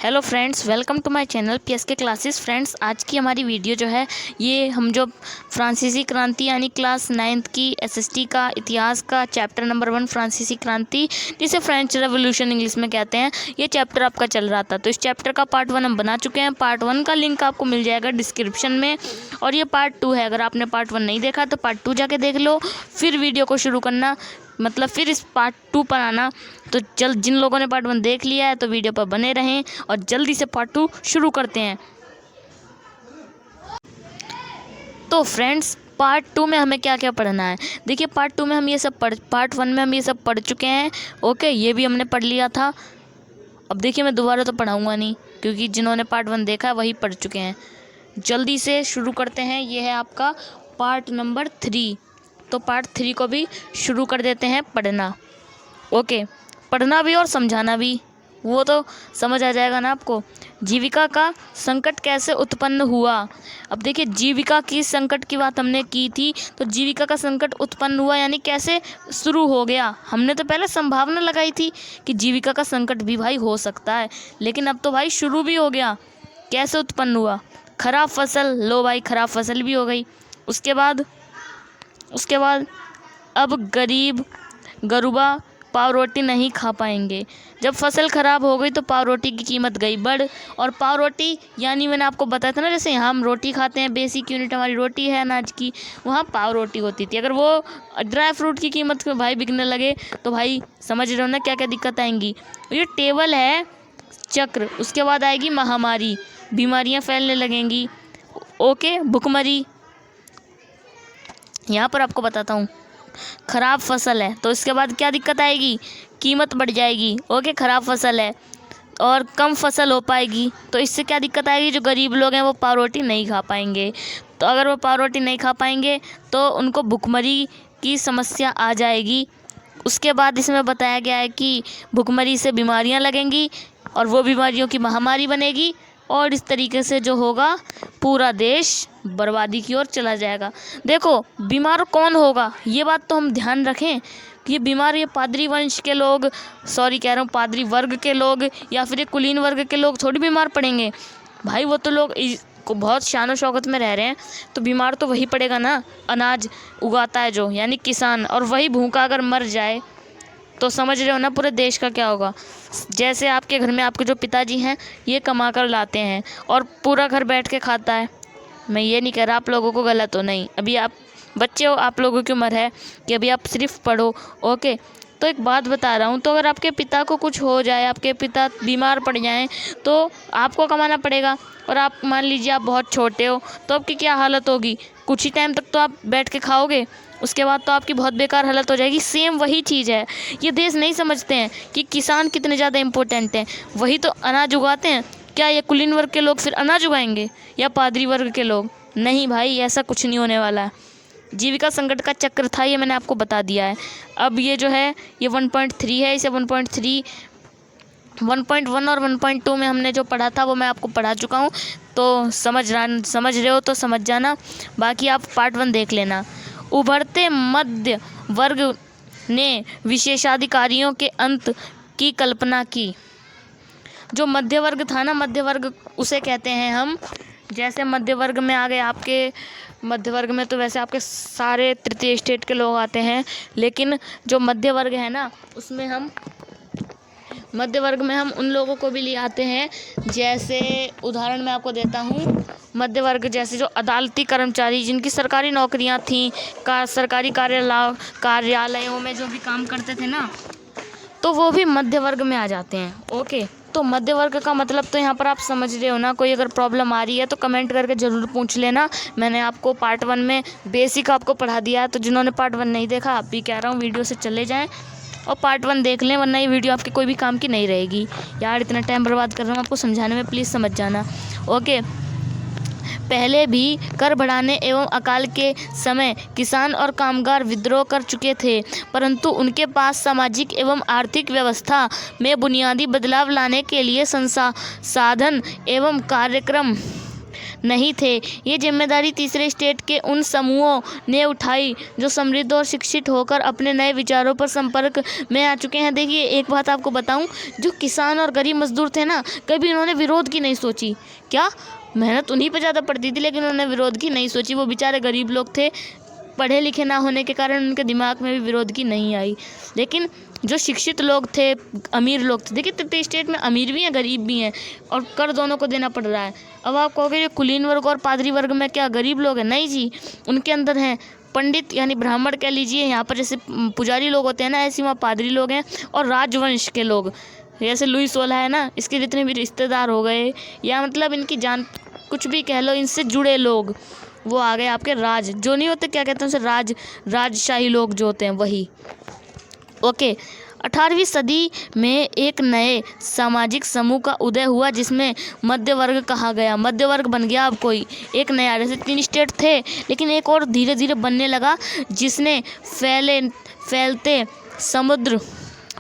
Hello friends, welcome to my channel PSK classes. Friends, आज की हमारी वीडियो जो है ये हम जो फ्रांसीसी क्रांति यानी क्लास 9th की एसएसटी का इतिहास का चैप्टर नंबर 1 फ्रांसीसी क्रांति, जिसे फ्रेंच रेवोल्यूशन इंग्लिश में कहते हैं, ये चैप्टर आपका चल रहा था। तो इस चैप्टर का पार्ट 1 हम बना चुके हैं। पार्ट 1 का लिंक आपको मिल जाएगा डिस्क्रिप्शन में, और ये पार्ट 2 है। अगर आपने पार्ट 1 नहीं देखा तो पार्ट 2 जाके देख लो, फिर वीडियो को शुरू करना, मतलब फिर इस पार्ट 2 पर आना। तो जिन लोगों ने पार्ट 1 देख लिया है तो वीडियो पर बने रहें और जल्दी से पार्ट 2 शुरू करते हैं। तो फ्रेंड्स, पार्ट 2 में हमें क्या क्या पढ़ना है, देखिए पार्ट 2 में हम ये सब पार्ट 1 में हम ये सब पढ़ चुके हैं। ओके, ये भी हमने पढ़ लिया था। अब देखिए मैं दोबारा तो पढ़ाऊँगा नहीं, क्योंकि जिन्होंने पार्ट 1 देखा है वही पढ़ चुके हैं। जल्दी से शुरू करते हैं। ये है आपका पार्ट नंबर 3। तो पार्ट 3 को भी शुरू कर देते हैं पढ़ना। ओके, पढ़ना भी और समझाना भी, वो तो समझ आ जाएगा ना आपको। जीविका का संकट कैसे उत्पन्न हुआ। अब देखिए, जीविका की संकट की बात हमने की थी, तो जीविका का संकट उत्पन्न हुआ यानी कैसे शुरू हो गया। हमने तो पहले संभावना लगाई थी कि जीविका का संकट भी भाई हो सकता है, लेकिन अब तो भाई शुरू भी हो गया। कैसे उत्पन्न हुआ, खराब फसल, लो भाई खराब फसल भी हो गई। उसके बाद अब गरीब गरुबा पाव रोटी नहीं खा पाएंगे। जब फसल ख़राब हो गई तो पाव रोटी की कीमत गई बढ़। और पाव रोटी यानी मैंने आपको बताया था ना, जैसे यहाँ हम रोटी खाते हैं, बेसिक यूनिट हमारी रोटी है अनाज की, वहाँ पाव रोटी होती थी। अगर वो ड्राई फ्रूट की कीमत में भाई बिकने लगे तो भाई समझ रहे हो ना क्या क्या दिक्कत आएंगी। ये टेबल है चक्र, उसके बाद आएगी महामारी, बीमारियाँ फैलने लगेंगी। ओके, भुखमरी। यहाँ पर आपको बताता हूँ, ख़राब फसल है तो इसके बाद क्या दिक्कत आएगी, कीमत बढ़ जाएगी। ओके, ख़राब फसल है और कम फसल हो पाएगी, तो इससे क्या दिक्कत आएगी, जो गरीब लोग हैं वो पाव रोटी नहीं खा पाएंगे। तो अगर वो पाव रोटी नहीं खा पाएंगे तो उनको भुखमरी की समस्या आ जाएगी। उसके बाद इसमें बताया गया है कि भुखमरी से बीमारियां लगेंगी और वो बीमारियों की महामारी बनेगी, और इस तरीके से जो होगा पूरा देश बर्बादी की ओर चला जाएगा। देखो, बीमार कौन होगा ये बात तो हम ध्यान रखें कि ये बीमार ये पादरी वंश के लोग, सॉरी कह रहा हूँ पादरी वर्ग के लोग या फिर ये कुलीन वर्ग के लोग थोड़ी बीमार पड़ेंगे भाई। वो तो लोग को बहुत शान शौकत में रह रहे हैं, तो बीमार तो वही पड़ेगा ना, अनाज उगाता है जो, यानी किसान। और वही भूखा अगर मर जाए तो समझ रहे हो ना पूरे देश का क्या होगा। जैसे आपके घर में आपके जो पिताजी हैं ये कमा कर लाते हैं और पूरा घर बैठ के खाता है। मैं ये नहीं कह रहा आप लोगों को गलत हो, नहीं, अभी आप बच्चे हो, आप लोगों की उम्र है कि अभी आप सिर्फ पढ़ो। ओके, तो एक बात बता रहा हूँ, तो अगर आपके पिता को कुछ हो जाए, आपके पिता बीमार पड़ जाएं, तो आपको कमाना पड़ेगा। और आप मान लीजिए आप बहुत छोटे हो, तो आपकी क्या हालत होगी, कुछ ही टाइम तक तो आप बैठ के खाओगे, उसके बाद तो आपकी बहुत बेकार हालत हो जाएगी। सेम वही चीज़ है, ये देश नहीं समझते हैं कि किसान कितने ज़्यादा इम्पोर्टेंट हैं। वही तो अनाज उगाते हैं। क्या ये कुलीन वर्ग के लोग फिर अनाज उगाएंगे या पादरी वर्ग के लोग? नहीं भाई, ऐसा कुछ नहीं होने वाला है। जीविका संकट का चक्र था, ये मैंने आपको बता दिया है। अब ये जो है ये 1.3 है, इसे 1.3 1.1 और 1.2 में हमने जो पढ़ा था वो मैं आपको पढ़ा चुका हूँ, तो समझ रहे हो तो समझ जाना, बाकी आप पार्ट 1 देख लेना। उभरते मध्य वर्ग ने विशेषाधिकारियों के अंत की कल्पना की। जो मध्य वर्ग था ना, मध्य वर्ग उसे कहते हैं हम। जैसे मध्य वर्ग में आ गए आपके, मध्य वर्ग में तो वैसे आपके सारे तृतीय स्टेट के लोग आते हैं, लेकिन जो मध्य वर्ग है ना, उसमें हम मध्य वर्ग में हम उन लोगों को भी ले आते हैं। जैसे उदाहरण मैं आपको देता हूँ, मध्य वर्ग जैसे जो अदालती कर्मचारी जिनकी सरकारी नौकरियाँ थीं, सरकारी कार्यालयों में जो भी काम करते थे ना, तो वो भी मध्य वर्ग में आ जाते हैं। ओके, तो मध्य वर्ग का मतलब तो यहाँ पर आप समझ रहे हो ना। कोई अगर प्रॉब्लम आ रही है तो कमेंट करके ज़रूर पूछ लेना। मैंने आपको पार्ट 1 में बेसिक आपको पढ़ा दिया है, तो जिन्होंने पार्ट 1 नहीं देखा, आप भी कह रहा हूँ वीडियो से चले जाएँ और पार्ट 1 देख लें, वरना ये वीडियो आपके कोई भी काम की नहीं रहेगी। यार इतना टाइम बर्बाद कर रहा हूँ आपको समझाने में, प्लीज़ समझ जाना। ओके, पहले भी कर बढ़ाने एवं अकाल के समय किसान और कामगार विद्रोह कर चुके थे, परंतु उनके पास सामाजिक एवं आर्थिक व्यवस्था में बुनियादी बदलाव लाने के लिए संसाधन एवं कार्यक्रम नहीं थे। ये जिम्मेदारी तीसरे स्टेट के उन समूहों ने उठाई जो समृद्ध और शिक्षित होकर अपने नए विचारों पर संपर्क में आ चुके हैं। देखिए, एक बात आपको बताऊं, जो किसान और गरीब मजदूर थे ना, कभी इन्होंने विरोध की नहीं सोची। क्या, मेहनत उन्हीं पर ज़्यादा पड़ती थी, लेकिन उन्होंने विरोध की नहीं सोची। वो बेचारे गरीब लोग थे, पढ़े लिखे ना होने के कारण उनके दिमाग में भी विरोध की नहीं आई। लेकिन जो शिक्षित लोग थे, अमीर लोग थे, देखिए तृतीय स्टेट में अमीर भी हैं गरीब भी हैं, और कर दोनों को देना पड़ रहा है। अब आप कहोगे ये कुलीन वर्ग और पादरी वर्ग में क्या गरीब लोग हैं? नहीं जी, उनके अंदर हैं पंडित यानी ब्राह्मण कह लीजिए, यहाँ पर जैसे पुजारी लोग होते हैं ना, ऐसे वहाँ पादरी लोग हैं, और राजवंश के लोग जैसे लुई 16 है ना, इसके जितने भी रिश्तेदार हो गए, या मतलब इनकी जान कुछ भी कह लो, इनसे जुड़े लोग, वो आ गए आपके राज, जो नहीं होते क्या कहते हैं उसे, राजशाही लोग जो होते हैं वही। ओके, 18वीं सदी में एक नए सामाजिक समूह का उदय हुआ जिसमें मध्य वर्ग कहा गया। मध्य वर्ग बन गया अब कोई एक नया, जैसे 3 स्टेट थे, लेकिन एक और धीरे धीरे बनने लगा, जिसने फैलते समुद्र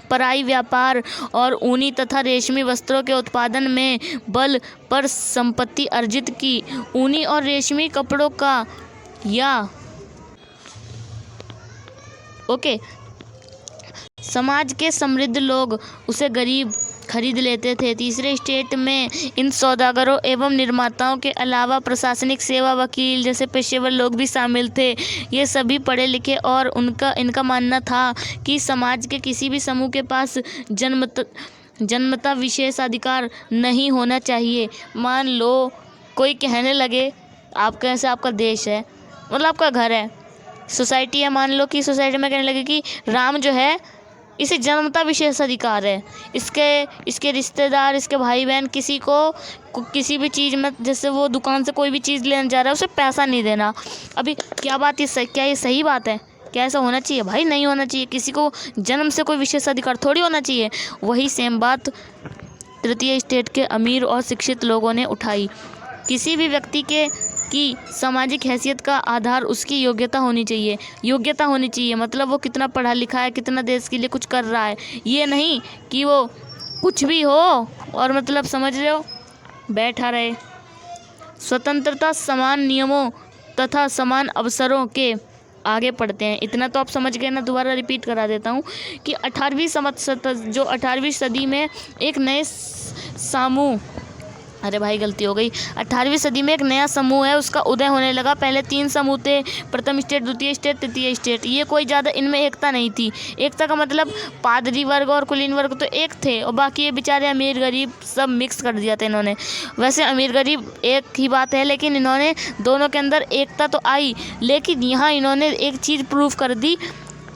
पराई व्यापार और ऊनी तथा रेशमी वस्त्रों के उत्पादन में बल पर संपत्ति अर्जित की। ऊनी और रेशमी कपड़ों का या समाज के समृद्ध लोग उसे गरीब खरीद लेते थे। तीसरे स्टेट में इन सौदागरों एवं निर्माताओं के अलावा प्रशासनिक सेवा, वकील जैसे पेशेवर लोग भी शामिल थे। ये सभी पढ़े लिखे और इनका मानना था कि समाज के किसी भी समूह के पास जन्मता विशेष अधिकार नहीं होना चाहिए। मान लो कोई कहने लगे, आप कैसे, आपका देश है, मतलब आपका घर है, सोसाइटी है, मान लो कि सोसाइटी में कहने लगे कि राम जो है इसे जन्मता विशेष अधिकार है, इसके रिश्तेदार, इसके भाई बहन किसी को किसी भी चीज़ में, जैसे वो दुकान से कोई भी चीज़ लेने जा रहा है, उसे पैसा नहीं देना। अभी क्या बात, क्या ये सही बात है? क्या ऐसा होना चाहिए? भाई नहीं होना चाहिए। किसी को जन्म से कोई विशेष अधिकार थोड़ी होना चाहिए। वही सेम बात तृतीय स्टेट के अमीर और शिक्षित लोगों ने उठाई। किसी भी व्यक्ति की सामाजिक हैसियत का आधार उसकी योग्यता होनी चाहिए। योग्यता होनी चाहिए मतलब वो कितना पढ़ा लिखा है, कितना देश के लिए कुछ कर रहा है। ये नहीं कि वो कुछ भी हो और मतलब समझ रहे हो बैठा रहे। स्वतंत्रता, समान नियमों तथा समान अवसरों के आगे पढ़ते हैं। इतना तो आप समझ गए ना, दोबारा रिपीट करा देता हूँ कि 18वीं सदी में एक नए समूह, अरे भाई गलती हो गई, 18वीं सदी में एक नया समूह है, उसका उदय होने लगा। पहले 3 समूह थे, प्रथम स्टेट, द्वितीय स्टेट, तृतीय स्टेट। ये कोई ज़्यादा इनमें एकता नहीं थी। एकता का मतलब पादरी वर्ग और कुलीन वर्ग तो एक थे, और बाकी ये बेचारे अमीर गरीब सब मिक्स कर दिया था इन्होंने। वैसे अमीर गरीब एक ही बात है, लेकिन इन्होंने दोनों के अंदर एकता तो आई, लेकिन यहाँ इन्होंने एक चीज़ प्रूव कर दी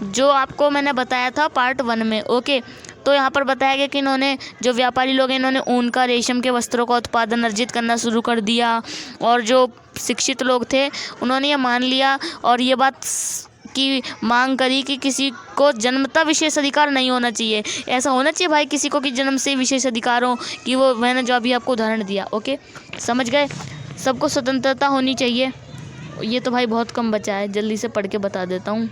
जो आपको मैंने बताया था पार्ट 1 में। ओके, तो यहाँ पर बताया गया कि इन्होंने, जो व्यापारी लोग हैं, इन्होंने ऊन का, रेशम के वस्त्रों का उत्पादन अर्जित करना शुरू कर दिया, और जो शिक्षित लोग थे उन्होंने ये मान लिया और ये बात की मांग करी कि किसी को जन्मता विशेष अधिकार नहीं होना चाहिए। ऐसा होना चाहिए भाई किसी को कि जन्म से विशेष अधिकार हो, कि वो मैंने जो अभी आपको उदाहरण दिया। ओके, समझ गए? सबको स्वतंत्रता होनी चाहिए। ये तो भाई बहुत कम बचा है, जल्दी से पढ़ के बता देता हूँ।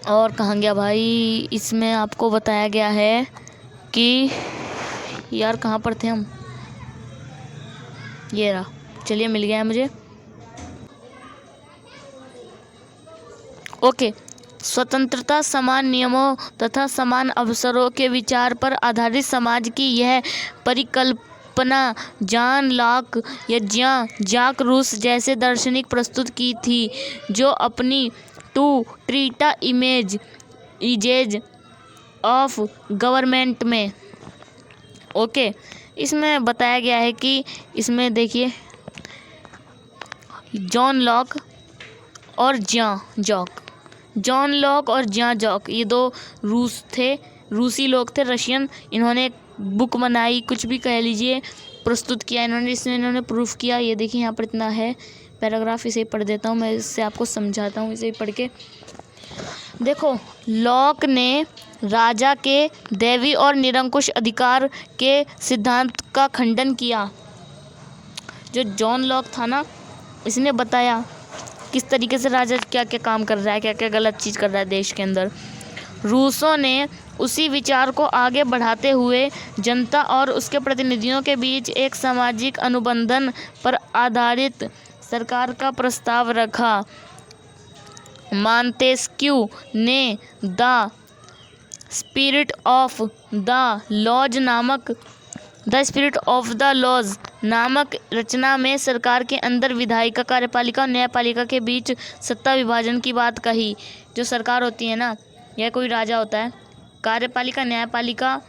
और कहाँ गया भाई, इसमें आपको बताया गया है कि यार कहाँ पर थे हम, ये रहा, चलिए मिल गया है मुझे। ओके, स्वतंत्रता, समान नियमों तथा समान अवसरों के विचार पर आधारित समाज की यह परिकल्पना जॉन लॉक या ज्यां जाक रूस जैसे दार्शनिक प्रस्तुत की थी, जो अपनी टू ट्रीटा इमेज ऑफ गवर्नमेंट में। ओके, इसमें बताया गया है कि इसमें देखिए जॉन लॉक और जॉन लॉक और ज्यां जॉक, ये 2 रूसी लोग थे, रशियन। इन्होंने एक बुक बनाई, कुछ भी कह लीजिए, प्रस्तुत किया इन्होंने, इसमें इन्होंने प्रूफ किया। ये देखिए यहाँ पर इतना है पैराग्राफ, इसे ही पढ़ देता हूँ मैं, इससे आपको समझाता हूँ, इसे ही पढ़ के देखो। लॉक ने राजा के दैवी और निरंकुश अधिकार के सिद्धांत का खंडन किया। जो जॉन लॉक था ना, इसने बताया किस तरीके से राजा क्या क्या काम कर रहा है, क्या क्या गलत चीज़ कर रहा है देश के अंदर। रूसों ने उसी विचार को आगे बढ़ाते हुए जनता और उसके प्रतिनिधियों के बीच एक सामाजिक अनुबंधन पर आधारित सरकार का प्रस्ताव रखा। मॉन्तेस्क्यू ने the spirit of the laws नामक रचना में सरकार के अंदर विधायिका, कार्यपालिका और न्यायपालिका के बीच सत्ता विभाजन की बात कही। जो सरकार होती है ना, या कोई राजा होता है, कार्यपालिका, न्यायपालिका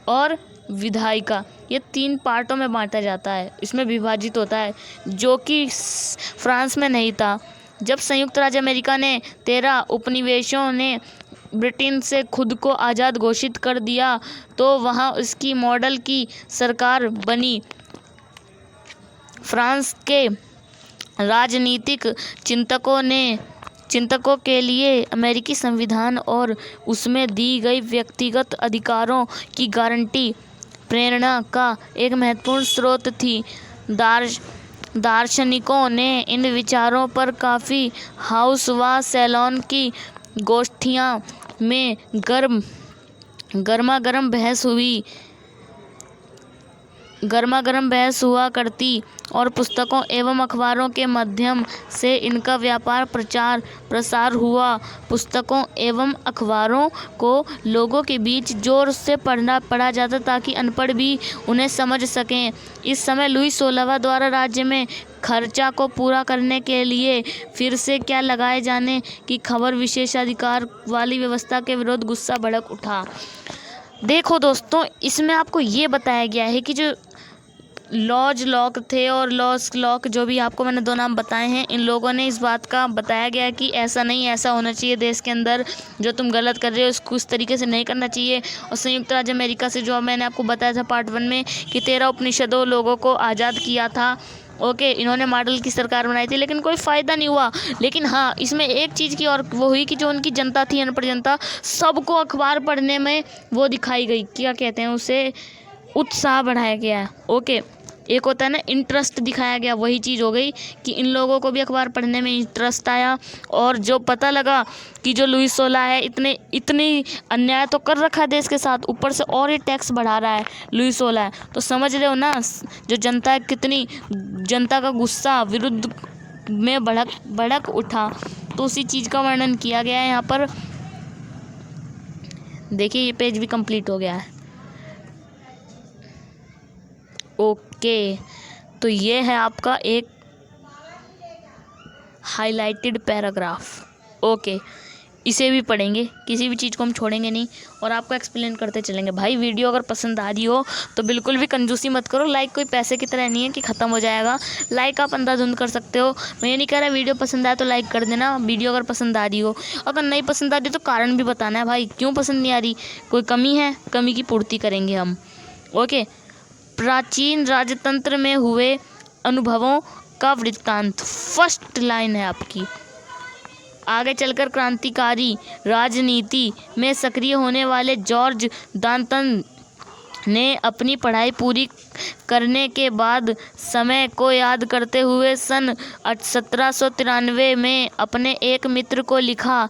और विधायिका, ये 3 पार्टों में बांटा जाता है, इसमें विभाजित होता है, जो कि फ्रांस में नहीं था। जब संयुक्त राज्य अमेरिका ने 13 उपनिवेशों ने ब्रिटेन से खुद को आज़ाद घोषित कर दिया तो वहाँ उसकी मॉडल की सरकार बनी। फ्रांस के राजनीतिक चिंतकों के लिए अमेरिकी संविधान और उसमें दी गई व्यक्तिगत अधिकारों की गारंटी प्रेरणा का एक महत्वपूर्ण स्रोत थी। दार्शनिकों ने इन विचारों पर काफ़ी हाउस व सैलॉन की गोष्ठियाँ में गरमागरम बहस हुआ करती और पुस्तकों एवं अखबारों के माध्यम से इनका व्यापार प्रचार प्रसार हुआ। पुस्तकों एवं अखबारों को लोगों के बीच जोर से पढ़ा जाता ताकि अनपढ़ भी उन्हें समझ सकें। इस समय लुई 16वां द्वारा राज्य में खर्चा को पूरा करने के लिए फिर से क्या लगाए जाने की खबर विशेषाधिकार वाली व्यवस्था के विरुद्ध गुस्सा भड़क उठा। देखो दोस्तों, इसमें आपको ये बताया गया है कि जो लॉज लॉक थे और लॉस लॉक, जो भी आपको मैंने 2 नाम बताए हैं, इन लोगों ने इस बात का बताया गया कि ऐसा नहीं, ऐसा होना चाहिए देश के अंदर, जो तुम गलत कर रहे हो उसको उस तरीके से नहीं करना चाहिए। और संयुक्त राज्य अमेरिका से, जो मैंने आपको बताया था पार्ट 1 में, कि 13 उपनिषदों लोगों को आज़ाद किया था। ओके, इन्होंने मॉडल की सरकार बनाई थी, लेकिन कोई फ़ायदा नहीं हुआ। लेकिन हाँ, इसमें एक चीज़ की और वो हुई कि जो उनकी जनता थी, अनपढ़ जनता, सबको अखबार पढ़ने में वो दिखाई गई, क्या कहते हैं उसे, उत्साह बढ़ाया गया। ओके, एक होता है ना इंटरेस्ट दिखाया गया, वही चीज़ हो गई कि इन लोगों को भी अखबार पढ़ने में इंटरेस्ट आया। और जो पता लगा कि जो लुई 16 है इतनी अन्याय तो कर रखा है देश के साथ, ऊपर से और ये टैक्स बढ़ा रहा है लुई 16 है, तो समझ रहे हो ना जो जनता है, कितनी जनता का गुस्सा विरुद्ध में भड़क उठा। तो उसी चीज़ का वर्णन किया गया है यहाँ पर। देखिए, ये पेज भी कंप्लीट हो गया है। ओके, तो ये है आपका एक हाइलाइटेड पैराग्राफ। ओके, इसे भी पढ़ेंगे, किसी भी चीज़ को हम छोड़ेंगे नहीं और आपको एक्सप्लेन करते चलेंगे। भाई, वीडियो अगर पसंद आ रही हो तो बिल्कुल भी कंजूसी मत करो। लाइक कोई पैसे की तरह नहीं है कि ख़त्म हो जाएगा। लाइक आप अंधाधुंध कर सकते हो। मैं ये नहीं कह रहा वीडियो पसंद आए तो लाइक कर देना, वीडियो अगर पसंद आ रही हो। अगर नहीं पसंद आ रही तो कारण भी बताना है भाई, क्यों पसंद नहीं आ रही, कोई कमी है, कमी की पूर्ति करेंगे हम। ओके, प्राचीन राजतंत्र में हुए अनुभवों का वृत्तांत, फर्स्ट लाइन है आपकी। आगे चलकर क्रांतिकारी राजनीति में सक्रिय होने वाले जॉर्ज डाल्टन ने अपनी पढ़ाई पूरी करने के बाद समय को याद करते हुए सन 1793 में अपने एक मित्र को लिखा,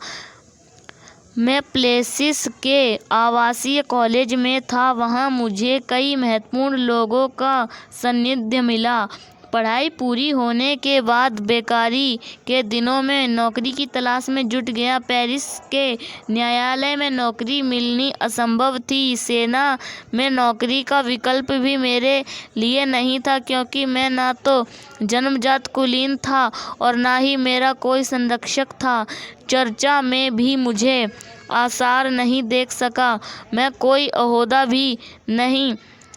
मैं प्लेसिस के आवासीय कॉलेज में था, वहाँ मुझे कई महत्वपूर्ण लोगों का सानिध्य मिला। पढ़ाई पूरी होने के बाद बेकारी के दिनों में नौकरी की तलाश में जुट गया। पेरिस के न्यायालय में नौकरी मिलनी असंभव थी। सेना में नौकरी का विकल्प भी मेरे लिए नहीं था, क्योंकि मैं ना तो जन्मजात कुलीन था और ना ही मेरा कोई संरक्षक था। चर्चा में भी मुझे आसार नहीं देख सका। मैं कोई ओहदा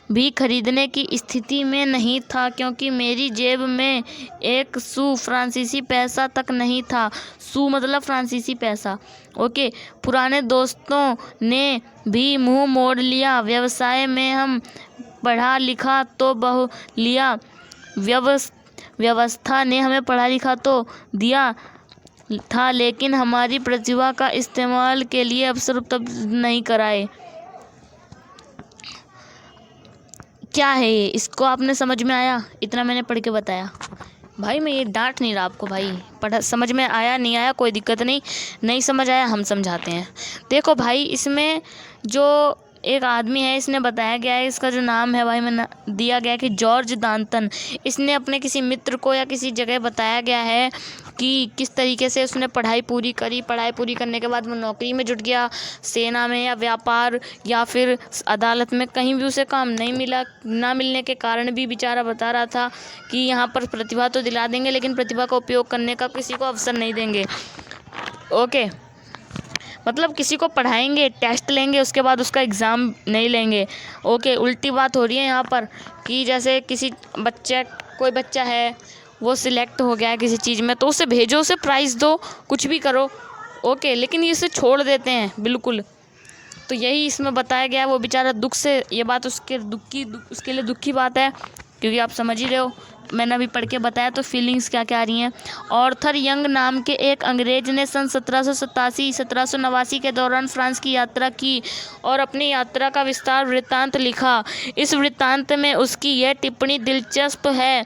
भी खरीदने की स्थिति में नहीं था, क्योंकि मेरी जेब में एक सू फ्रांसीसी पैसा तक नहीं था। सू मतलब फ्रांसीसी पैसा। ओके, पुराने दोस्तों ने भी मुंह मोड़ लिया। व्यवसाय में हम पढ़ा लिखा तो बहु लिया, व्यवस्था ने हमें पढ़ा लिखा तो दिया था, लेकिन हमारी प्रतिभा का इस्तेमाल के लिए अवसर उपलब्ध नहीं कराए। क्या है ये, इसको आपने समझ में आया? इतना मैंने पढ़ के बताया। भाई मैं ये डांट नहीं रहा आपको भाई, पढ़ा समझ में आया नहीं आया कोई दिक्कत नहीं, नहीं समझ आया हम समझाते हैं। देखो भाई इसमें जो एक आदमी है इसने बताया गया है, इसका जो नाम है भाई मैं दिया गया है कि जॉर्ज डांटन। इसने अपने किसी मित्र को या किसी जगह बताया गया है कि किस तरीके से उसने पढ़ाई पूरी करी, पढ़ाई पूरी करने के बाद वो नौकरी में जुट गया, सेना में या व्यापार या फिर अदालत में, कहीं भी उसे काम नहीं मिला। ना मिलने के कारण भी बेचारा बता रहा था कि यहाँ पर प्रतिभा तो दिला देंगे लेकिन प्रतिभा का उपयोग करने का किसी को अवसर नहीं देंगे। ओके, मतलब किसी को पढ़ाएंगे, टेस्ट लेंगे, उसके बाद उसका एग्ज़ाम नहीं लेंगे। ओके, उल्टी बात हो रही है यहाँ पर कि जैसे किसी कोई बच्चा है वो सिलेक्ट हो गया है किसी चीज़ में तो उसे भेजो, उसे प्राइज़ दो, कुछ भी करो। ओके, लेकिन ये इसे छोड़ देते हैं बिल्कुल। तो यही इसमें बताया गया है। वो बेचारा दुख से, ये बात उसके लिए दुख की बात है, क्योंकि आप समझ ही रहे हो, मैंने अभी पढ़ के बताया तो फीलिंग्स क्या क्या आ रही हैं। आर्थर यंग नाम के एक अंग्रेज ने सन 1787-1789 के दौरान फ्रांस की यात्रा की और अपनी यात्रा का विस्तार वृत्तांत लिखा। इस वृत्तांत में उसकी यह टिप्पणी दिलचस्प है,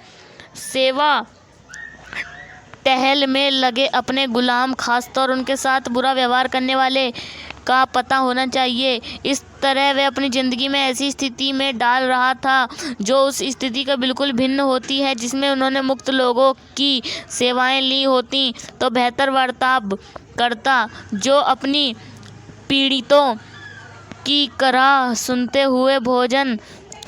सेवा टहल में लगे अपने गुलाम, खासतौर उनके साथ बुरा व्यवहार करने वाले का पता होना चाहिए। इस तरह वह अपनी ज़िंदगी में ऐसी स्थिति में डाल रहा था जो उस स्थिति का बिल्कुल भिन्न होती है जिसमें उन्होंने मुक्त लोगों की सेवाएं ली होती तो बेहतर बर्ताव करता, जो अपनी पीड़ितों की कराह सुनते हुए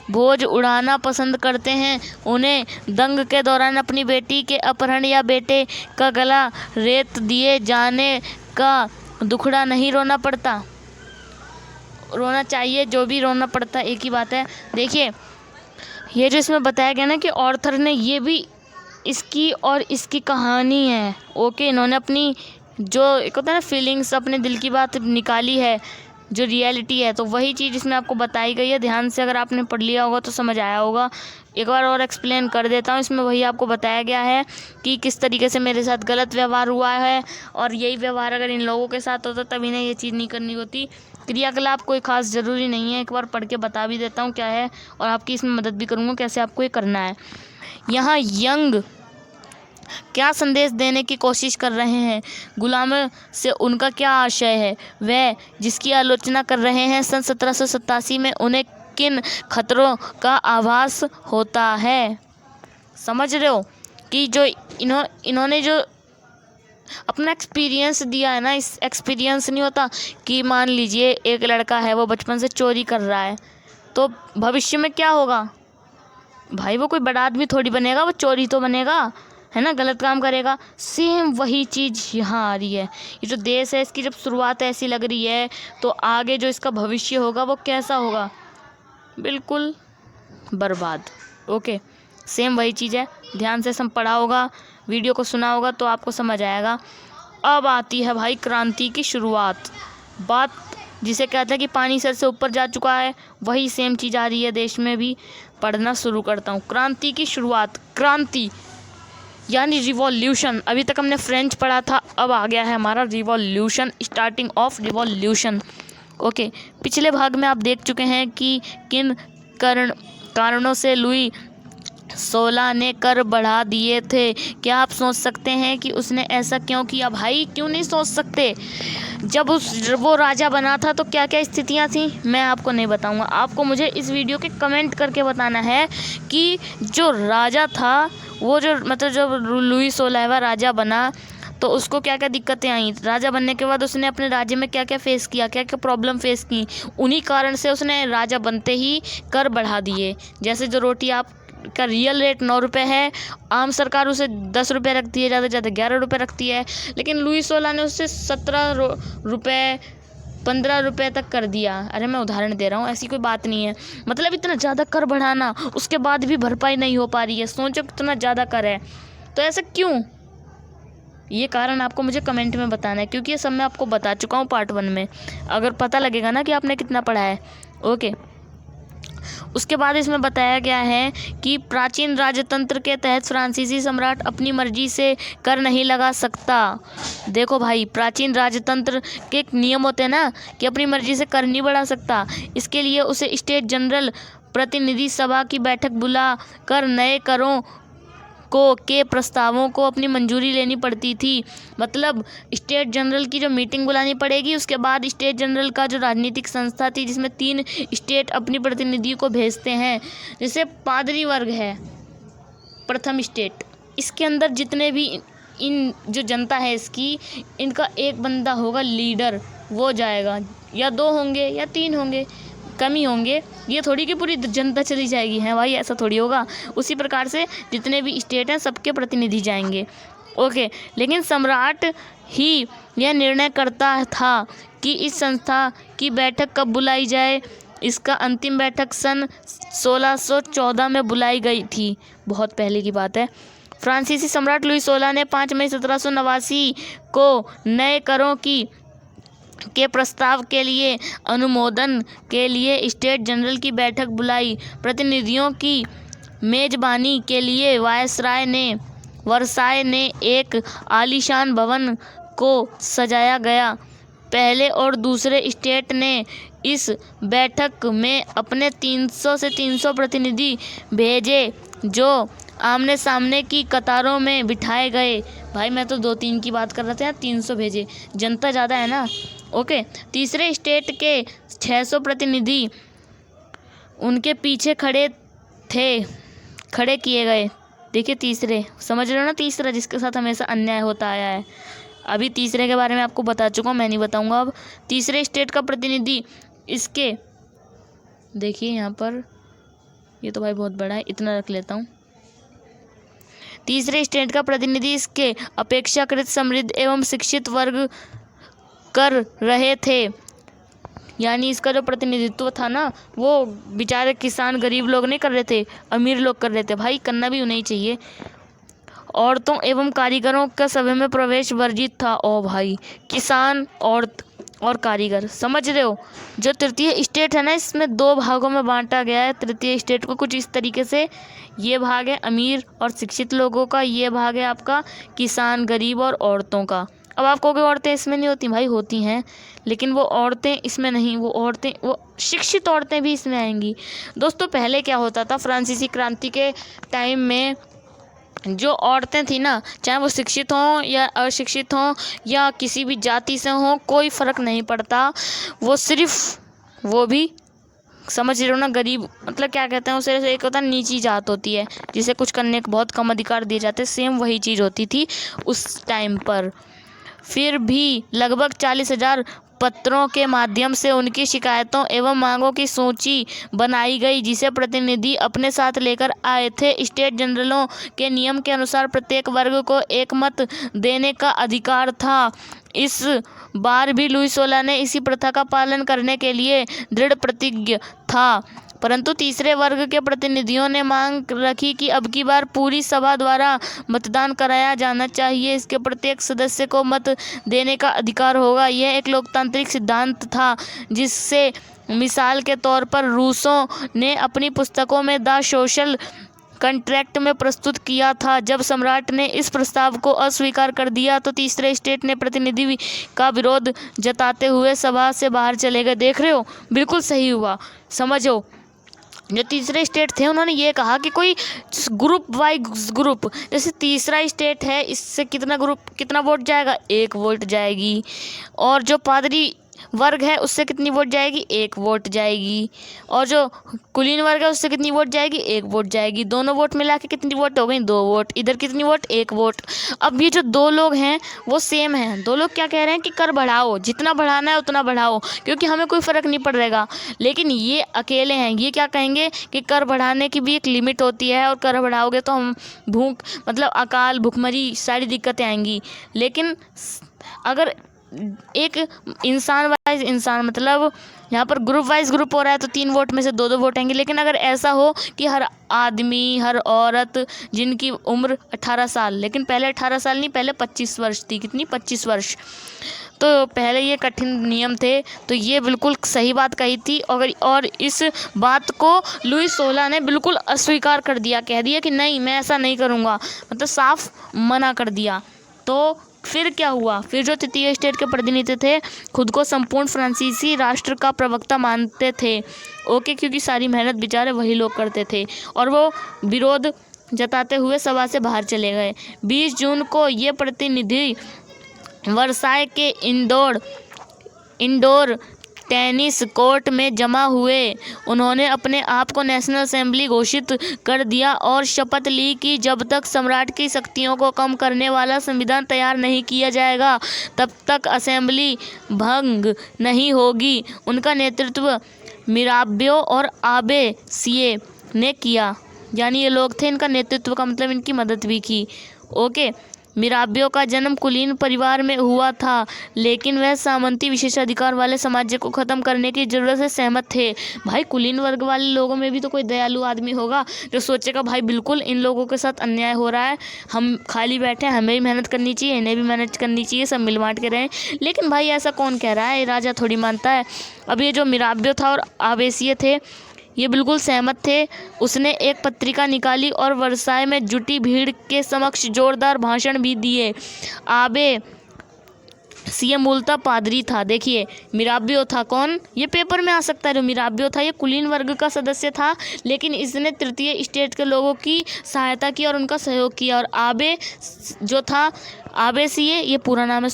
बोझ उड़ाना पसंद करते हैं। उन्हें दंग के दौरान अपनी बेटी के अपहरण या बेटे का गला रेत दिए जाने का दुखड़ा नहीं रोना पड़ता। रोना चाहिए, जो भी रोना पड़ता एक ही बात है। देखिए ये जो इसमें बताया गया ना कि ऑर्थर ने, ये भी इसकी और इसकी कहानी है। ओके, इन्होंने अपनी जो एक होता है ना फीलिंग्स, अपने दिल की बात निकाली है, जो रियलिटी है, तो वही चीज़ इसमें आपको बताई गई है। ध्यान से अगर आपने पढ़ लिया होगा तो समझ आया होगा। एक बार और एक्सप्लेन कर देता हूँ। इसमें वही आपको बताया गया है कि किस तरीके से मेरे साथ गलत व्यवहार हुआ है और यही व्यवहार अगर इन लोगों के साथ होता तब इन्हें ये चीज़ नहीं करनी होती। क्रियाकलाप कोई खास ज़रूरी नहीं है, एक बार पढ़ के बता भी देता हूँ क्या है और आपकी इसमें मदद भी करूँगा कैसे आपको ये करना है। यहाँ यंग क्या संदेश देने की कोशिश कर रहे हैं, गुलामों से उनका क्या आशय है, वह जिसकी आलोचना कर रहे हैं। सन 1787 में उन्हें किन खतरों का आभास होता है। समझ रहे हो कि जो इन्होंने जो अपना एक्सपीरियंस दिया है ना, इस एक्सपीरियंस नहीं होता कि मान लीजिए एक लड़का है वो बचपन से चोरी कर रहा है तो भविष्य में क्या होगा भाई, वो कोई बड़ा आदमी थोड़ी बनेगा, वो चोरी तो बनेगा, है ना, गलत काम करेगा। सेम वही चीज़ यहाँ आ रही है। ये जो देश है इसकी जब शुरुआत ऐसी लग रही है तो आगे जो इसका भविष्य होगा वो कैसा होगा, बिल्कुल बर्बाद। ओके, सेम वही चीज़ है। ध्यान से सब पढ़ा होगा, वीडियो को सुना होगा तो आपको समझ आएगा। अब आती है भाई क्रांति की शुरुआत। बात जिसे कहते हैं कि पानी सर से ऊपर जा चुका है, वही सेम चीज़ आ रही है देश में भी। पढ़ना शुरू करता हूँ। क्रांति की शुरुआत, क्रांति यानी रिवॉल्यूशन। अभी तक हमने फ्रेंच पढ़ा था, अब आ गया है हमारा revolution, starting of revolution. Okay, पिछले भाग में आप देख चुके हैं कि किन कारणों से लुई 16 ने कर बढ़ा दिए थे। क्या आप सोच सकते हैं कि उसने ऐसा क्यों किया? भाई क्यों नहीं सोच सकते, जब वो राजा बना था तो क्या क्या स्थितियां थी मैं आपको नहीं बताऊंगा। आपको मुझे इस वीडियो के कमेंट करके बताना है कि जो राजा था वो जो मतलब जब लुई 16वां राजा बना तो उसको क्या क्या दिक्कतें आई, राजा बनने के बाद उसने अपने राज्य में क्या क्या फेस किया, क्या क्या प्रॉब्लम फेस की, उन्हीं कारण से उसने राजा बनते ही कर बढ़ा दिए। जैसे जो रोटी आप का रियल रेट 9 रुपये है, आम सरकार उसे 10 रुपये रखती है, ज़्यादा से ज़्यादा 11 रुपये रखती है, लेकिन लुई 16 ने उससे 17 रुपये 15 रुपये तक कर दिया। अरे मैं उदाहरण दे रहा हूँ, ऐसी कोई बात नहीं है। मतलब इतना ज़्यादा कर बढ़ाना, उसके बाद भी भरपाई नहीं हो पा रही है। सोचो कितना ज़्यादा कर है, तो ऐसा क्यों? ये कारण आपको मुझे कमेंट में बताना है, क्योंकि ये सब मैं आपको बता चुका हूँ पार्ट 1 में। अगर पता लगेगा ना कि आपने कितना पढ़ा है। ओके, उसके बाद इसमें बताया गया है कि प्राचीन राजतंत्र के तहत फ्रांसीसी सम्राट अपनी मर्जी से कर नहीं लगा सकता। देखो भाई, प्राचीन राजतंत्र के एक नियम होते हैं ना कि अपनी मर्जी से कर नहीं बढ़ा सकता। इसके लिए उसे स्टेट जनरल प्रतिनिधि सभा की बैठक बुला कर नए करों के प्रस्तावों को अपनी मंजूरी लेनी पड़ती थी। मतलब स्टेट जनरल की जो मीटिंग बुलानी पड़ेगी, उसके बाद स्टेट जनरल का जो राजनीतिक संस्था थी जिसमें 3 स्टेट अपनी प्रतिनिधियों को भेजते हैं। जैसे पादरी वर्ग है प्रथम स्टेट, इसके अंदर जितने भी इन जो जनता है इसकी, इनका एक बंदा होगा लीडर, वो जाएगा, या 2 होंगे या 3 होंगे, कम ही होंगे। ये थोड़ी कि पूरी जनता चली जाएगी, है भाई, ऐसा थोड़ी होगा। उसी प्रकार से जितने भी स्टेट हैं सबके प्रतिनिधि जाएंगे। ओके, लेकिन सम्राट ही यह निर्णय करता था कि इस संस्था की बैठक कब बुलाई जाए। इसका अंतिम बैठक सन 1614 में बुलाई गई थी, बहुत पहले की बात है। फ्रांसीसी सम्राट लुई 16 ने 5 मई 1789 को नए करों के प्रस्ताव के लिए अनुमोदन के लिए स्टेट जनरल की बैठक बुलाई। प्रतिनिधियों की मेजबानी के लिए वायसराय ने वर्साय ने एक आलीशान भवन को सजाया गया। पहले और दूसरे स्टेट ने इस बैठक में अपने 300 से 300 प्रतिनिधि भेजे, जो आमने सामने की कतारों में बिठाए गए। भाई मैं तो 2-3 की बात कर रहा था, 300 भेजे, जनता ज़्यादा है ना। ओके, तीसरे स्टेट के 600 प्रतिनिधि उनके पीछे खड़े किए गए। देखिए तीसरे, समझ रहे हो ना, तीसरा जिसके साथ हमेशा अन्याय होता आया है। अभी तीसरे के बारे में आपको बता चुका हूँ, मैं नहीं बताऊँगा अब। तीसरे स्टेट का प्रतिनिधि इसके, देखिए यहाँ पर, ये तो भाई बहुत बड़ा है, इतना रख लेता हूँ। तीसरे स्टेट का प्रतिनिधि इसके अपेक्षाकृत समृद्ध एवं शिक्षित वर्ग कर रहे थे। यानी इसका जो प्रतिनिधित्व था ना, वो बेचारे किसान गरीब लोग नहीं कर रहे थे, अमीर लोग कर रहे थे। भाई करना भी उन्हें चाहिए। औरतों एवं कारीगरों का सभा में प्रवेश वर्जित था। ओ भाई, किसान, औरत और कारीगर, समझ रहे हो। जो तृतीय स्टेट है ना, इसमें 2 भागों में बांटा गया है तृतीय स्टेट को कुछ इस तरीके से। ये भाग है अमीर और शिक्षित लोगों का, ये भाग है आपका किसान, गरीब और औरतों का। अब आप कहोगे औरतें इसमें नहीं होती, भाई होती हैं, लेकिन वो औरतें इसमें नहीं, वो शिक्षित औरतें भी इसमें आएंगी। दोस्तों पहले क्या होता था, फ्रांसीसी क्रांति के टाइम में जो औरतें थी ना, चाहे वो शिक्षित हों या अशिक्षित हों या किसी भी जाति से हों, कोई फ़र्क नहीं पड़ता। वो सिर्फ, वो भी समझ रहे हो ना, गरीब, मतलब क्या कहते हैं उसे, एक होता है नीची जात होती है जिसे कुछ करने के बहुत कम अधिकार दिए जाते हैं, सेम वही चीज़ होती थी उस टाइम पर। फिर भी लगभग 40,000 पत्रों के माध्यम से उनकी शिकायतों एवं मांगों की सूची बनाई गई, जिसे प्रतिनिधि अपने साथ लेकर आए थे। स्टेट जनरलों के नियम के अनुसार प्रत्येक वर्ग को एक मत देने का अधिकार था। इस बार भी लुई 16 ने इसी प्रथा का पालन करने के लिए दृढ़ प्रतिज्ञ था, परंतु तीसरे वर्ग के प्रतिनिधियों ने मांग रखी कि अब की बार पूरी सभा द्वारा मतदान कराया जाना चाहिए। इसके प्रत्येक सदस्य को मत देने का अधिकार होगा। यह एक लोकतांत्रिक सिद्धांत था, जिससे मिसाल के तौर पर रूसों ने अपनी पुस्तकों में द सोशल कॉन्ट्रैक्ट में प्रस्तुत किया था। जब सम्राट ने इस प्रस्ताव को अस्वीकार कर दिया तो तीसरे स्टेट ने प्रतिनिधि का विरोध जताते हुए सभा से बाहर चले गए। देख रहे हो, बिल्कुल सही हुआ, समझो। जो तीसरे स्टेट थे उन्होंने ये कहा कि कोई ग्रुप वाइज ग्रुप, जैसे तीसरा स्टेट है, इससे कितना वोट जाएगा, 1 वोट जाएगी। और जो पादरी वर्ग है उससे कितनी वोट जाएगी, 1 वोट जाएगी। और जो कुलीन वर्ग है उससे कितनी वोट जाएगी, 1 वोट जाएगी। दोनों वोट मिला के कितनी वोट हो गई, 2 वोट। इधर कितनी वोट, 1 वोट। अब ये जो 2 लोग हैं वो सेम हैं। 2 लोग क्या कह रहे हैं कि कर बढ़ाओ, जितना बढ़ाना है उतना बढ़ाओ, क्योंकि हमें कोई फ़र्क नहीं पड़ेगा। लेकिन ये अकेले हैं, ये क्या कहेंगे कि कर बढ़ाने की भी एक लिमिट होती है, और कर बढ़ाओगे तो हम मतलब अकाल, भुखमरी, सारी दिक्कतें आएंगी। लेकिन अगर एक इंसान वाइज इंसान, मतलब यहाँ पर ग्रुप वाइज ग्रुप हो रहा है तो 3 वोट में से 2-2 वोट आएंगे। लेकिन अगर ऐसा हो कि हर आदमी, हर औरत जिनकी उम्र 18 साल, लेकिन पहले 18 साल नहीं, पहले 25 वर्ष थी, कितनी, 25 वर्ष, तो पहले ये कठिन नियम थे। तो ये बिल्कुल सही बात कही थी। और इस बात को लुई 16 ने बिल्कुल अस्वीकार कर दिया, कह दिया कि नहीं, मैं ऐसा नहीं करूँगा, मतलब साफ मना कर दिया। तो फिर क्या हुआ, फिर जो तृतीय स्टेट के प्रतिनिधि थे खुद को संपूर्ण फ्रांसीसी राष्ट्र का प्रवक्ता मानते थे। ओके, क्योंकि सारी मेहनत बेचारे वही लोग करते थे, और वो विरोध जताते हुए सभा से बाहर चले गए। 20 जून को ये प्रतिनिधि वर्साय के इंडोर टेनिस कोर्ट में जमा हुए। उन्होंने अपने आप को नेशनल असेंबली घोषित कर दिया और शपथ ली कि जब तक सम्राट की शक्तियों को कम करने वाला संविधान तैयार नहीं किया जाएगा तब तक असेंबली भंग नहीं होगी। उनका नेतृत्व मिराबियो और आबे सीए ने किया, यानी ये लोग थे, इनका नेतृत्व का मतलब इनकी मदद भी की। ओके, मिराबियो का जन्म कुलीन परिवार में हुआ था, लेकिन वह सामंती विशेषाधिकार वाले समाज को ख़त्म करने की ज़रूरत से सहमत थे। भाई कुलीन वर्ग वाले लोगों में भी तो कोई दयालु आदमी होगा जो सोचेगा भाई बिल्कुल इन लोगों के साथ अन्याय हो रहा है, हम खाली बैठे हैं, हमें भी मेहनत करनी चाहिए, इन्हें भी मेहनत करनी चाहिए, सब मिल बांट के रहें। लेकिन भाई ऐसा कौन कह रहा है, राजा थोड़ी मानता है। अब ये जो मिराबियो था और आबेसिये थे ये बिल्कुल सहमत थे। उसने एक पत्रिका निकाली और वर्साय में जुटी भीड़ के समक्ष जोरदार भाषण भी दिए। आबे सीए मूलतः पादरी था। देखिए मिराबियो था कौन, ये पेपर में आ सकता है। जो मिराबियो था ये कुलीन वर्ग का सदस्य था, लेकिन इसने तृतीय स्टेट के लोगों की सहायता की और उनका सहयोग किया। और आबे जो था, आबे सीए ये पूरा नाम है,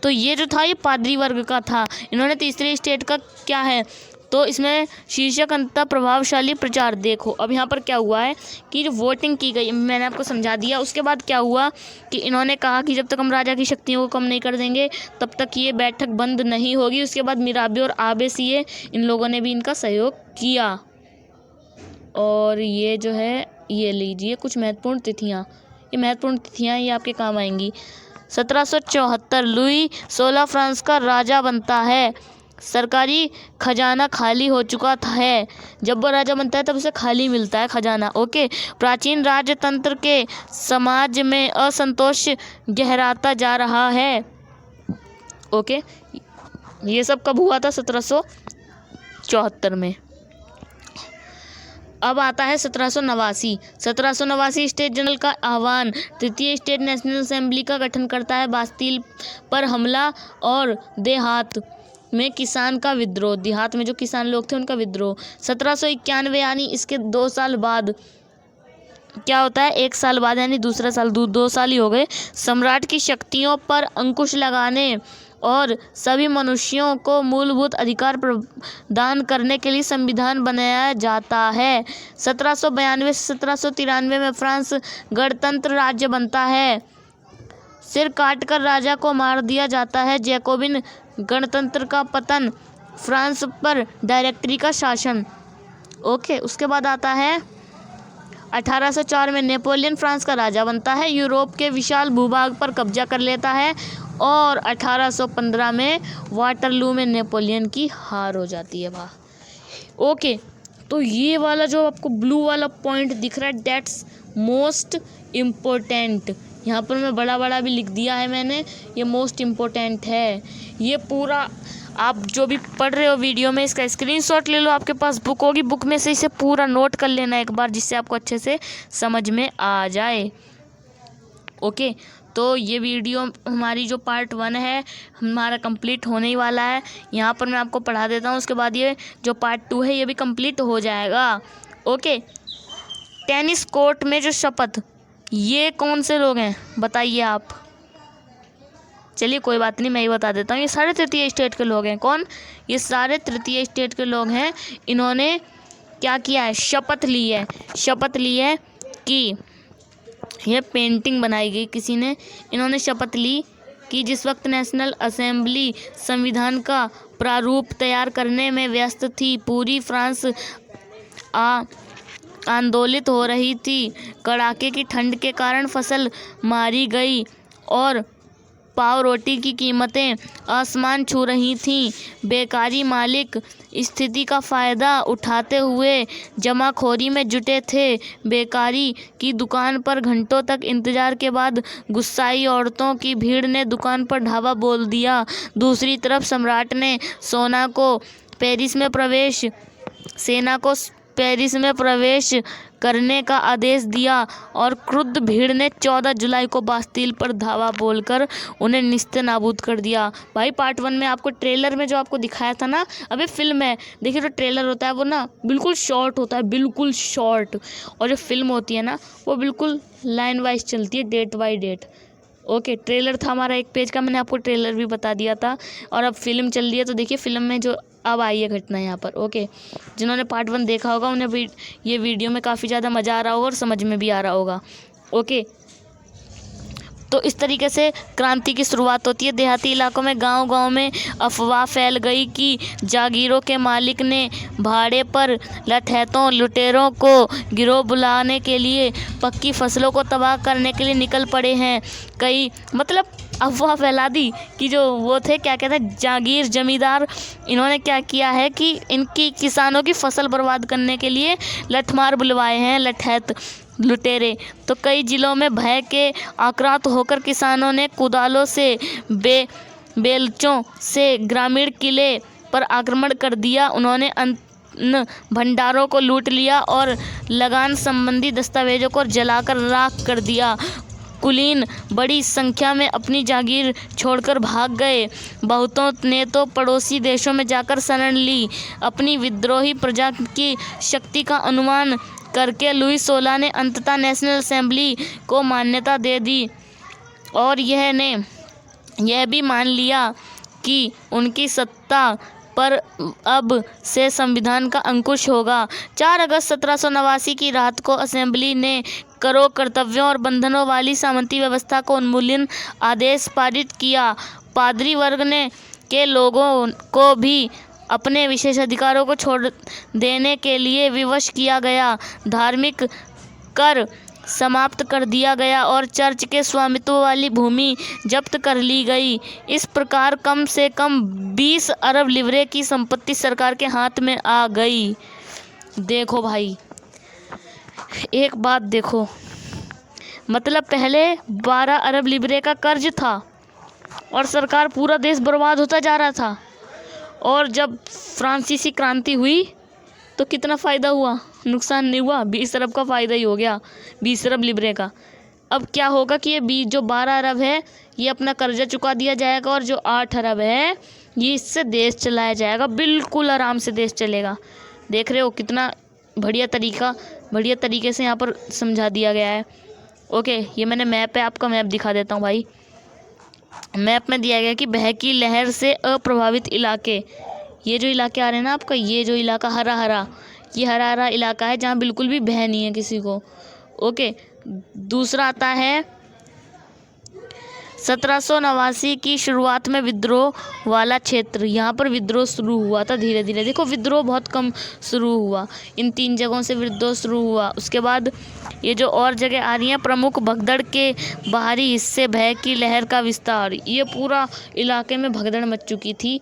तो ये जो था ये पादरी वर्ग का था। इन्होंने तीसरे स्टेट का क्या है तो इसमें शीर्षक अंततः प्रभावशाली प्रचार। देखो अब यहाँ पर क्या हुआ है कि जो वोटिंग की गई मैंने आपको समझा दिया। उसके बाद क्या हुआ कि इन्होंने कहा कि जब तक हम राजा की शक्तियों को कम नहीं कर देंगे तब तक ये बैठक बंद नहीं होगी। उसके बाद मिराबियो और आबे सीए इन लोगों ने भी इनका सहयोग किया। और ये जो है ये लीजिए कुछ महत्वपूर्ण तिथियाँ, ये महत्वपूर्ण तिथियाँ ये आपके काम आएंगी। 1774 लुई 16 फ्रांस का राजा बनता है। सरकारी खजाना खाली हो चुका है। जब वो राजा बनता है तब उसे खाली मिलता है खजाना। ओके, प्राचीन राजतंत्र के समाज में असंतोष गहराता जा रहा है। ओके, ये सब कब हुआ था? 1774 में। अब आता है 1789। 1789 स्टेट जनरल का आह्वान। तृतीय स्टेट नेशनल असेंबली का गठन करता है। बास्टील पर हमला और देहात में किसान का विद्रोह, देहात में जो किसान लोग थे उनका विद्रोह। 1791 यानी इसके 2 साल बाद क्या होता है, 1 साल बाद यानी दूसरा साल, 2 साल ही हो गए। सम्राट की शक्तियों पर अंकुश लगाने और सभी मनुष्यों को मूलभूत अधिकार प्रदान करने के लिए संविधान बनाया जाता है। 1792 से 1793 में फ्रांस गणतंत्र राज्य बनता है। सिर काटकर राजा को मार दिया जाता है। जैकोबिन गणतंत्र का पतन, फ्रांस पर डायरेक्टरी का शासन। ओके, उसके बाद आता है 1804 में नेपोलियन फ्रांस का राजा बनता है। यूरोप के विशाल भूभाग पर कब्जा कर लेता है और 1815 में वाटरलू में नेपोलियन की हार हो जाती है। वाह। ओके, तो ये वाला जो आपको ब्लू वाला पॉइंट दिख रहा है दैट्स मोस्ट इम्पोर्टेंट। यहाँ पर मैं बड़ा बड़ा भी लिख दिया है मैंने, ये मोस्ट इम्पोर्टेंट है। ये पूरा आप जो भी पढ़ रहे हो वीडियो में इसका स्क्रीनशॉट ले लो, आपके पास बुक होगी, बुक में से इसे पूरा नोट कर लेना एक बार, जिससे आपको अच्छे से समझ में आ जाए। ओके, तो ये वीडियो हमारी जो पार्ट 1 है हमारा कंप्लीट होने ही वाला है। यहाँ पर मैं आपको पढ़ा देता हूँ, उसके बाद ये जो पार्ट 2 है ये भी कंप्लीट हो जाएगा। ओके, टेनिस कोर्ट में जो शपथ, ये कौन से लोग हैं बताइए आप? चलिए कोई बात नहीं, मैं ही बता देता हूँ। ये सारे तृतीय स्टेट के लोग हैं। कौन? ये सारे तृतीय स्टेट के लोग हैं। इन्होंने क्या किया है? शपथ ली है। शपथ ली है कि यह पेंटिंग बनाई गई किसी ने। इन्होंने शपथ ली कि जिस वक्त नेशनल असेंबली संविधान का प्रारूप तैयार करने में व्यस्त थी, पूरी फ्रांस आंदोलित हो रही थी। कड़ाके की ठंड के कारण फसल मारी गई और पाव रोटी की कीमतें आसमान छू रही थीं। बेकारी मालिक स्थिति का फ़ायदा उठाते हुए जमाखोरी में जुटे थे। बेकारी की दुकान पर घंटों तक इंतजार के बाद गुस्साई औरतों की भीड़ ने दुकान पर ढाबा बोल दिया। दूसरी तरफ सम्राट ने सेना को पेरिस में प्रवेश करने का आदेश दिया और क्रुद्ध भीड़ ने 14 जुलाई को बास्तील पर धावा बोलकर उन्हें निस्ते-नाबूद कर दिया। भाई पार्ट 1 में आपको ट्रेलर में जो आपको दिखाया था ना, अबे फिल्म है, देखिए जो ट्रेलर होता है वो ना बिल्कुल शॉर्ट होता है, बिल्कुल शॉर्ट, और जो फिल्म होती है ना वो बिल्कुल लाइन वाइज चलती है, date by date. Okay, trailer था हमारा 1 पेज का, मैंने आपको ट्रेलर भी बता दिया था, और अब फिल्म चल रही है। तो देखिए फिल्म में जो अब आई है घटना यहाँ पर। ओके, जिन्होंने पार्ट 1 देखा होगा उन्हें भी ये वीडियो में काफ़ी ज़्यादा मज़ा आ रहा होगा और समझ में भी आ रहा होगा। ओके, तो इस तरीके से क्रांति की शुरुआत होती है। देहाती इलाकों में गांव-गांव में अफवाह फैल गई कि जागीरों के मालिक ने भाड़े पर लठैतों लुटेरों को गिरोह बुलाने के लिए पक्की फसलों को तबाह करने के लिए निकल पड़े हैं। कई मतलब अफवाह फैला दी कि जो वो थे, क्या कहते हैं, जागीर जमींदार, इन्होंने क्या किया है कि इनकी किसानों की फसल बर्बाद करने के लिए लठमार बुलवाए हैं, लठैत लुटेरे। तो कई जिलों में भय के आक्रांत होकर किसानों ने कुदालों से बेलचों से ग्रामीण किले पर आक्रमण कर दिया। उन्होंने अन्न भंडारों को लूट लिया और लगान संबंधी दस्तावेजों को जलाकर राख कर दिया। कुलीन बड़ी संख्या में अपनी जागीर छोड़कर भाग गए। बहुतों ने तो पड़ोसी देशों में जाकर शरण ली। अपनी विद्रोही प्रजा की शक्ति का अनुमान करके लुई 16 ने अंततः नेशनल असेंबली को मान्यता दे दी और यह भी मान लिया कि उनकी सत्ता पर अब से संविधान का अंकुश होगा। 4 अगस्त 1789 की रात को असेंबली ने करों, कर्तव्यों और बंधनों वाली सामंती व्यवस्था को उन्मूलन आदेश पारित किया। पादरी वर्ग के लोगों को भी अपने विशेष अधिकारों को छोड़ देने के लिए विवश किया गया। धार्मिक कर समाप्त कर दिया गया और चर्च के स्वामित्व वाली भूमि जब्त कर ली गई। इस प्रकार कम से कम 20 अरब लिवरे की संपत्ति सरकार के हाथ में आ गई। देखो भाई, एक बात देखो, मतलब पहले 12 अरब लिवरे का कर्ज था और सरकार, पूरा देश बर्बाद होता जा रहा था। और जब फ्रांसीसी क्रांति हुई तो कितना फ़ायदा हुआ, नुकसान नहीं हुआ, 20 अरब का फ़ायदा ही हो गया, 20 अरब लिबरे का। अब क्या होगा कि ये जो 12 अरब है ये अपना कर्जा चुका दिया जाएगा और जो 8 अरब है ये इससे देश चलाया जाएगा, बिल्कुल आराम से देश चलेगा। देख रहे हो कितना बढ़िया तरीके से यहाँ पर समझा दिया गया है। ओके, ये मैंने मैप पे आपका मैप दिखा देता हूँ भाई। मैप में दिया गया कि भय की लहर से अप्रभावित इलाके, ये जो इलाके आ रहे हैं ना आपका, ये जो इलाका हरा हरा इलाका है जहाँ बिल्कुल भी भय नहीं है किसी को। ओके, दूसरा आता है 1789 की शुरुआत में विद्रोह वाला क्षेत्र। यहाँ पर विद्रोह शुरू हुआ था धीरे धीरे। देखो विद्रोह बहुत कम शुरू हुआ, इन 3 जगहों से विद्रोह शुरू हुआ। उसके बाद ये जो और जगह आ रही हैं, प्रमुख भगदड़ के बाहरी हिस्से, भय की लहर का विस्तार, ये पूरा इलाके में भगदड़ मच चुकी थी।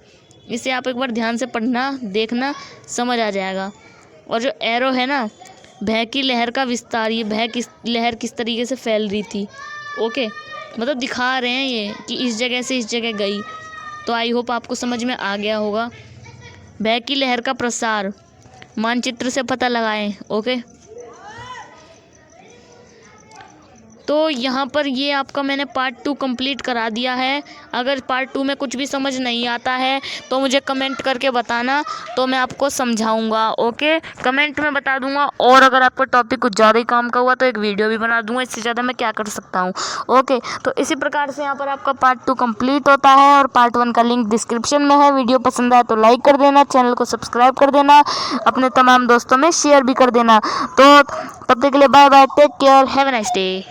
इसे आप एक बार ध्यान से पढ़ना, देखना, समझ आ जाएगा। और जो एरो है ना, भय की लहर का विस्तार, ये लहर किस तरीके से फैल रही थी। ओके, मतलब दिखा रहे हैं ये कि इस जगह से इस जगह गई। तो आई होप आपको समझ में आ गया होगा। भय की लहर का प्रसार मानचित्र से पता लगाएं। ओके, तो यहाँ पर ये आपका मैंने पार्ट 2 कंप्लीट करा दिया है। अगर पार्ट 2 में कुछ भी समझ नहीं आता है तो मुझे कमेंट करके बताना, तो मैं आपको समझाऊंगा। ओके, कमेंट में बता दूंगा। और अगर आपको टॉपिक कुछ ज़्यादा ही काम का हुआ तो एक वीडियो भी बना दूंगा, इससे ज़्यादा मैं क्या कर सकता हूँ। ओके, तो इसी प्रकार से यहाँ पर आपका पार्ट 2 कंप्लीट होता है और पार्ट 1 का लिंक डिस्क्रिप्शन में है। वीडियो पसंद आए तो लाइक कर देना, चैनल को सब्सक्राइब कर देना, अपने तमाम दोस्तों में शेयर भी कर देना। तो तब तक के लिए bye bye, take care, have a nice day.